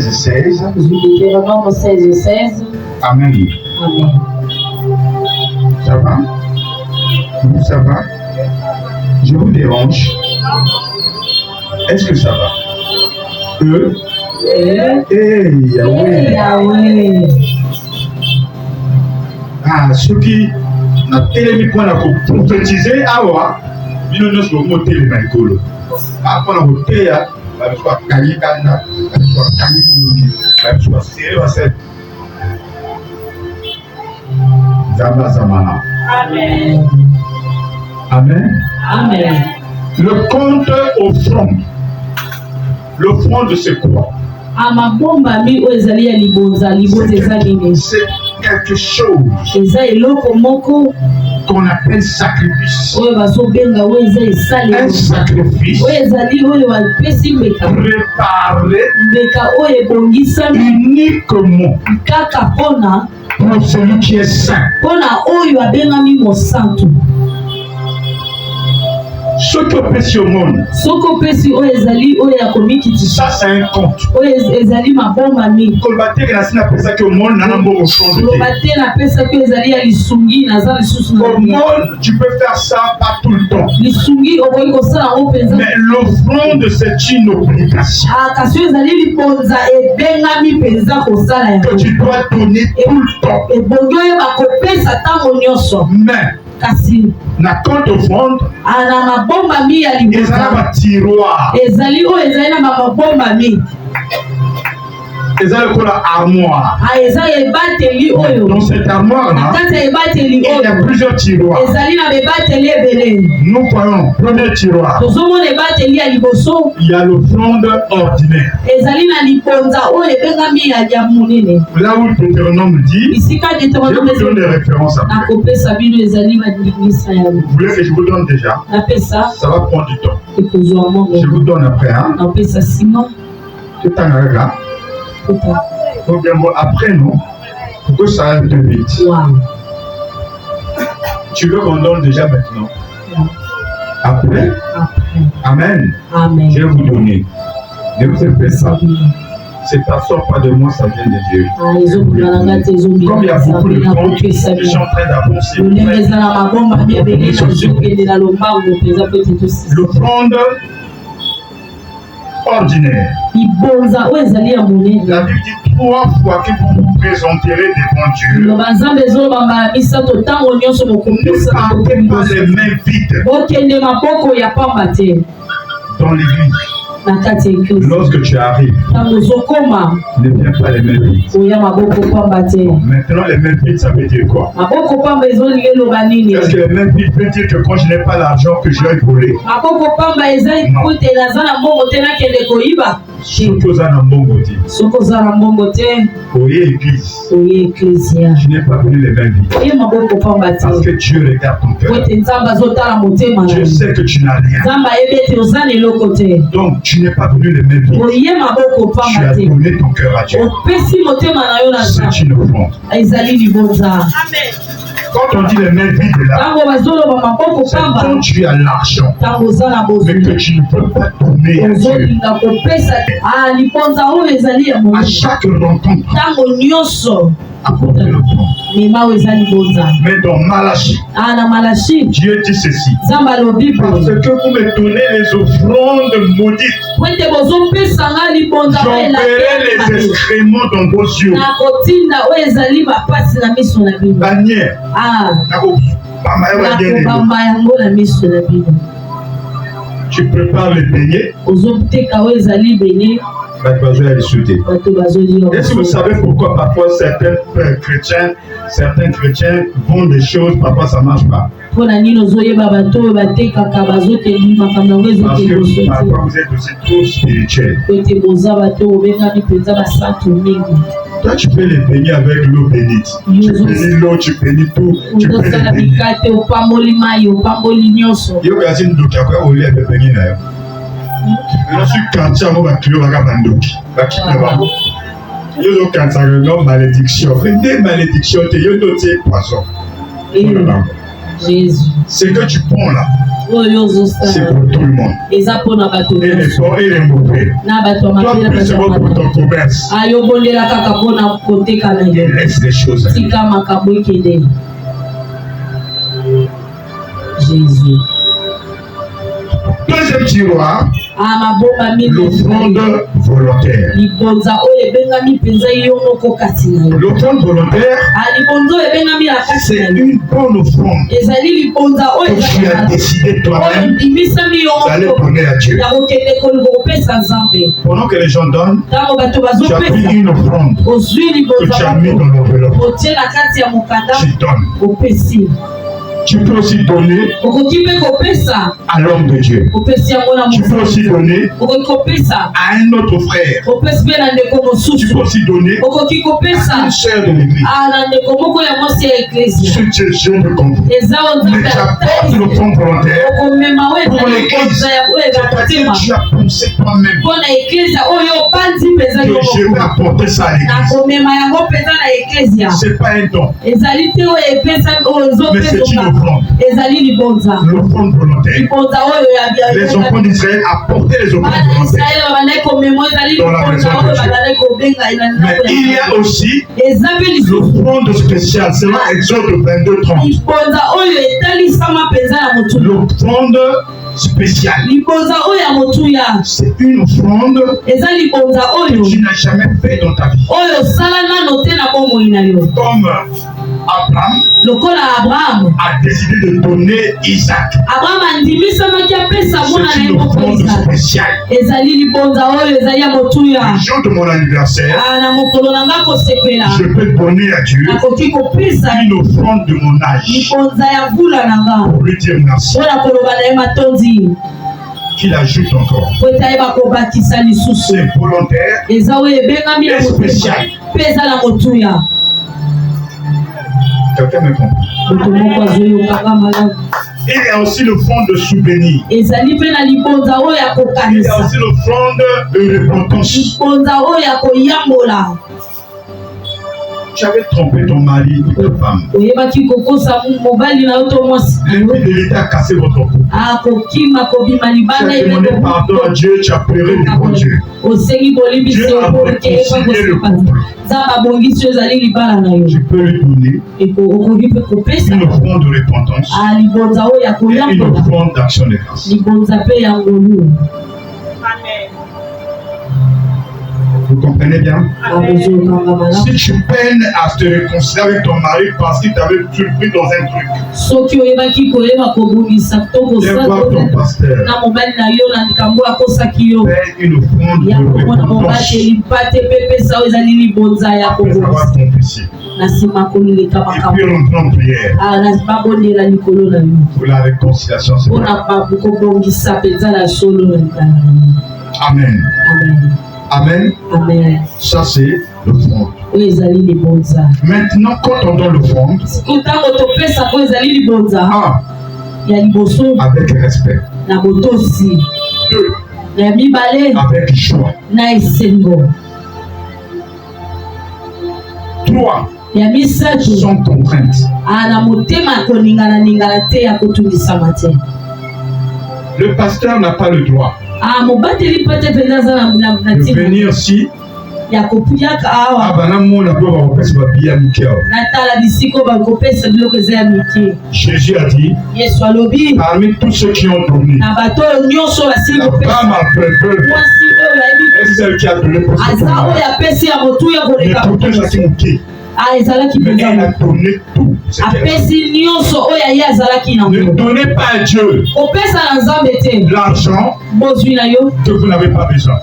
16. Deutéronome 16. Amen. Amen. Ça va? Vous, ça va? Je vous dérange? Est-ce que ça va? Yahweh. Ah, ceux qui n'ont télé pour prophétiser, awa, ils ne sont pas télé dans l'école. Ah, pour la beauté, il faut gagner Kanda, il faut gagner Yogi, il faut serrer la scène. Zamba Zamana. Amen. Amen. Amen. Le compte offrande. L'offrande, c'est quoi? C'est quelque chose qu'on appelle sacrifice. Un sacrifice préparé uniquement pour celui qui est saint. Ce que fait sur le monde, ça c'est un compte. Au monde, tu peux faire ça pas tout le temps. Mais l'offrande, c'est une obligation que tu dois donner tout le temps. Mais na compte offrande, ils ont un tiroir. Ils ont une armoire. Dans cette armoire-là, il y a plusieurs tiroirs. Nous voyons, premier tiroir, il y a l'offrande ordinaire. Là où le Deutéronome dit, je vous donne des références après. Vous voulez que je vous donne déjà? Ça va prendre du temps. Je vous donne après. Hein? C'est un regard. Après, non? Pour que ça aille plus vite. Tu veux qu'on donne déjà maintenant? Après? Amen. Je vais vous donner. Ne vous faites pas ça. C'est pas sort pas de moi, ça vient de Dieu. Comme il y a beaucoup de comptes qui sont en train d'avancer. L'offrande ordinaire. La Bible dit 3 fois que vous vous présenterez devant Dieu. Ne partez pas les mains vides dans l'église. Lorsque tu arrives, ne viens pas les mains vides. Maintenant, les mains vides, ça veut dire quoi? Est-ce que les mains vides veut dire que quand je n'ai pas l'argent, que je vais voler? Oye église. Tu n'es pas venu les mains vides. Parce que Dieu regarde ton cœur. Dieu sait que tu n'as rien. Donc tu n'es pas venu les mains vides. Tu as donné ton cœur à Dieu. C'est une offrande. Amen. Quand on dit les mains vides là, c'est quand tu as l'argent, mais que tu ne peux pas donner à Dieu. À chaque rencontre, apporte l'offrande. Mais dans Malachie, Dieu dit ceci. Parce que vous me donnez les offrandes maudites, j'enverrai les excréments dans vos yeux. Bannière. Tu prépares les beignets. Est-ce que vous savez pourquoi parfois certains chrétiens font des choses, parfois ça ne marche pas? Parce que parfois vous êtes aussi trop spirituel. Toi tu peux les bénir avec l'eau bénite. Tu bénis l'eau, tu bénis tout, tu peux les bénir. Je suis cancer, moi, je suis malédiction. Des malédictions, tu es poisson. C'est que tu prends là. C'est pour tout le monde. Et les bons et les mauvais. Toi, plus c'est bon pour ton commerce. Laisse les choses aller. Jésus. Deuxième tiroir, l'offrande volontaire. L'offrande volontaire, c'est une bonne offrande que tu as décidé toi-même d'aller donner à Dieu. Pendant que les gens donnent, tu as pris une offrande que tu as mis dans l'enveloppe. Tu donnes. Tu peux aussi donner à l'homme de Dieu. Tu peux aussi donner à un autre frère. Tu peux aussi donner à une sœur de l'église. Si tu es jeune de comprendre. Mais tu apportes le fonds volontaire pour l'église. C'est-à-dire que tu as pensé toi-même que je vais apporter ça à l'église. Ce n'est pas un don. Mais c'est une offrande. L'offrande volontaire. Les enfants d'Israël apportaient les offrandes volontaires dans la maison de Dieu. Mais il y a aussi l'offrande spéciale, c'est Exode 22:30. L'offrande spéciale. C'est une offrande que tu n'as jamais fait dans ta vie. Comme Abraham a décidé de donner Isaac. C'est une offrande spéciale. Le jour de mon anniversaire, je peux donner à Dieu une offrande de mon âge pour lui dire merci. Qu'il ajoute encore. C'est volontaire et spécial. Quelqu'un me comprend? Il y a aussi le fond de souvenir. Il y a aussi le fond de repentance. Tu avais trompé ton mari ou ta femme. L'infidélité a cassé votre couple. Tu as demandé pardon à Dieu, tu as pleuré devant Dieu. Dieu a réconcilié le couple. Tu peux lui donner une offrande de repentance et une offrande d'action de grâce. Amen. Vous comprenez bien? Si tu peines à te réconcilier avec ton mari parce qu'il t'avait surpris dans un truc, viens voir ton pasteur. Paye une offrande de repentance après avoir compris. Et puis rentrer en prière pour la réconciliation. Amen. Amen. Amen. Ça c'est l'offrande. Maintenant, quand on donne l'offrande, avec respect. 2. Avec joie. 3. Sans contrainte. Le pasteur n'a pas le droit de venir ici. Jésus a dit, parmi tous ceux qui ont donné, la femme a préféré et celle qui a donné pour ce mais elle a donné tout. Ne donnez pas à Dieu l'argent que vous n'avez pas besoin.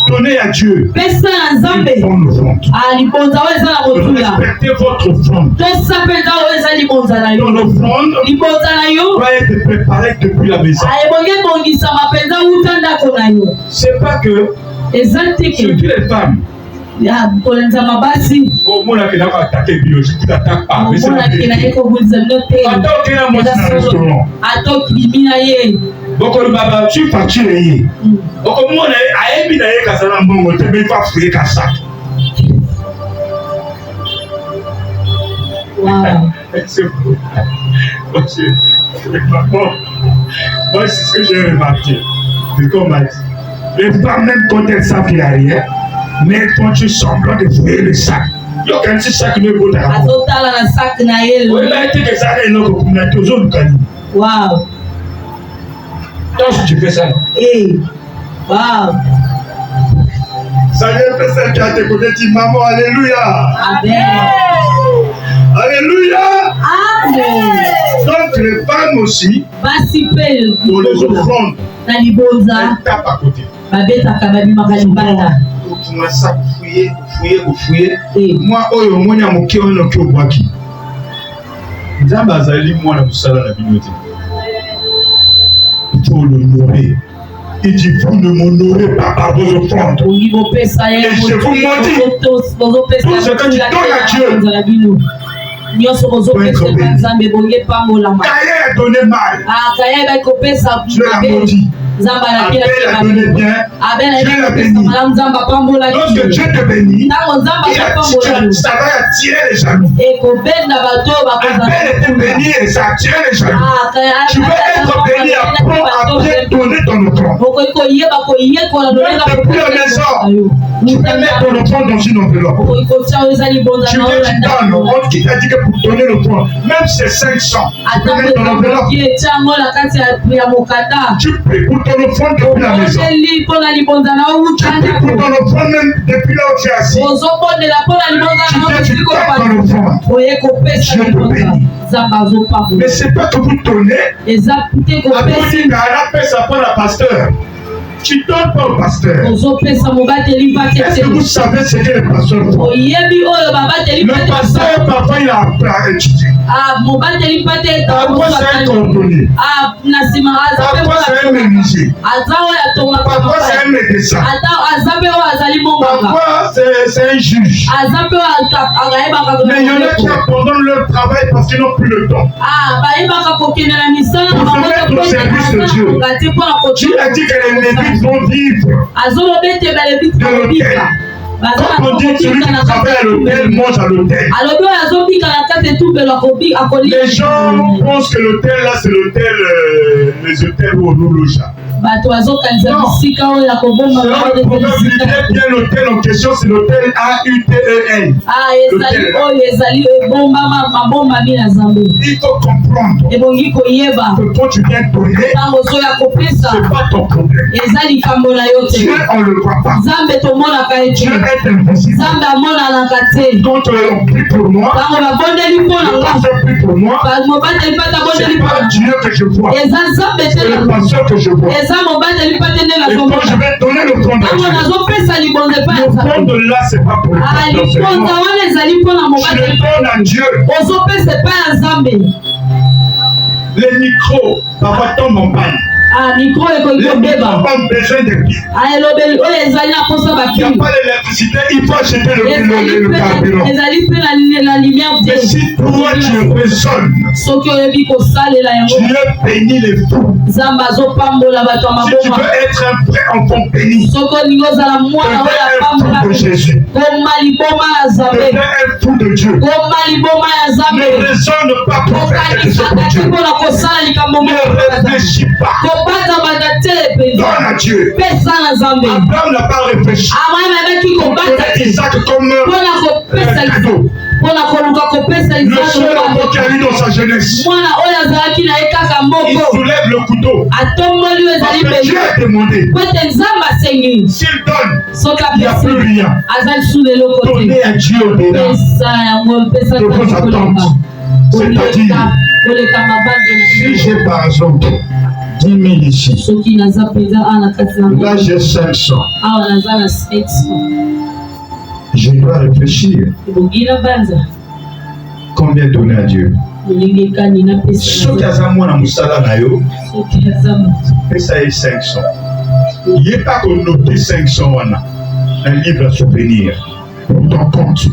Donnez à Dieu une bonne offrande. Respectez votre offrande. Ton offrande doit être préparée depuis la maison. C'est pas que surtout les femmes. Attaquer biologique, t'attaques pas. Mais c'est la vérité. Attends, donc tu factures. Donc moi, Wow. C'est beau. Moi, c'est ce que j'ai remarqué. C'est comme m'a dit. Les femmes, même quand elles savent qu'il n'y a rien, mais elles font semblant de fouiller le sac. Il y a un petit sac qui ne vaut pas. Oui, mais tu fais ça, et non, comme la toujours du cani. Wow. Donc, tu fais ça. Hey. Wow. Ça vient de celle qui a tes côtés, dit maman, alléluia. Amen. Alléluia. Amen. Donc, les femmes aussi, pour les offrandes, elles tapent à côté. Donc, moi, ça, fouiller. Moi, oyo, moi, il y a mon qui on a qui au baki. Nzamba azali moi na musala na binote. Il faut l'honorer. Il dit, vous ne m'honorez pas par vos offrandes. Et je vous maudis. Tout ce que tu donnes à Dieu. Caïn a donné mal. Dieu l'a maudit. Abel a donné bien. Dieu l'a béni. Lorsque Dieu te bénit, ça va attirer les jaloux. Abel était béni et ça attire les jaloux. Tu veux être béni après donner ton offrande. Même depuis la maison, tu peux mettre ton offrande dans une enveloppe. Tu veux que tu donnes. On qui t'a dit que pour donner l'offrande, même c'est 500, tu peux mettre ton enveloppe. Tu pries pour ton offrande depuis la maison. Tu pries pour ton offrande même depuis là où tu es assis. Tu tapes ton offrande. Dieu te bénit. Mais c'est pas que vous donnez. Après, on dit, mais elle appelle ça pour la pasteur. Tu ne donnes pas au pasteur. Est-ce que vous savez ce que le pasteur fait? Le pasteur, parfois, il a étudié. Parfois, c'est un cordonnier. Parfois, c'est un menuisier. Parfois, c'est un médecin. Parfois, c'est un juge. Mais il y en a qui abandonnent leur travail parce qu'ils n'ont plus le temps. Pour se mettre au service de Dieu. Dieu a dit que les Lévites vont vivre de l'autel. Quand on dit celui qui travaille à l'hôtel mange à l'hôtel. Les gens pensent que l'hôtel là c'est l'hôtel, les hôtels où on nous loge. Non, bien l'hôtel en question, c'est l'hôtel AUTEL. Il faut comprendre que quand tu viens donner, c'est pas ton problème. Dieu, on ne le voit pas. Dieu est invisible. Quand on prie pour moi, le pasteur prie pour moi, c'est pas Dieu que je vois, c'est le pasteur que je vois. Et quand je vais donner le fond de Dieu, le fond de là, c'est pas pour le pasteur. Je le donne à Dieu. Les micros, parfois tombent en panne. Les micros ont besoin de pieds. Il n'y a pas l'électricité, il faut acheter le carburant. Mais si toi tu raisonnes, Dieu bénit les fous. Si tu veux être un vrai enfant béni, deviens un fou de Jésus, deviens un fou de Dieu. Ne raisonne pas pour faire quelque chose pour Dieu. Ne réfléchis pas. Donne à Dieu. Abraham n'a pas réfléchi. On connaît Isaac comme cadeau. Le seul enfant qui a eu dans sa jeunesse, il soulève le couteau. Parce que Dieu a demandé. S'il donne, il n'y a plus rien. Donnez à Dieu au-delà de vos attentes. C'est-à-dire, si j'ai par exemple 10 000 ici, là j'ai 500. Je dois réfléchir. Combien donner à Dieu? Ce qui a moi dans Moussala Nayo, et ça est 500. Il n'y a pas qu'on note 500 un livre à souvenir pour ton compte.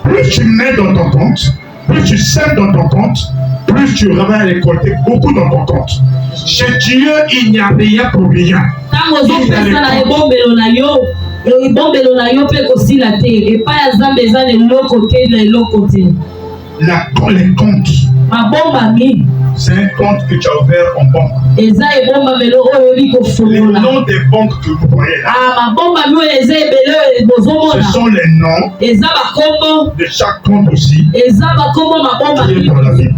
Plus tu mets dans ton compte, plus tu sèmes dans ton compte, plus tu vas récolter beaucoup dans ton compte. Chez Dieu, il n'y a rien pour rien. les comptes. C'est un compte que tu as ouvert en banque. Et le nom des banques que vous voyez là, ce sont les noms de chaque compte aussi qui est dans la Bible.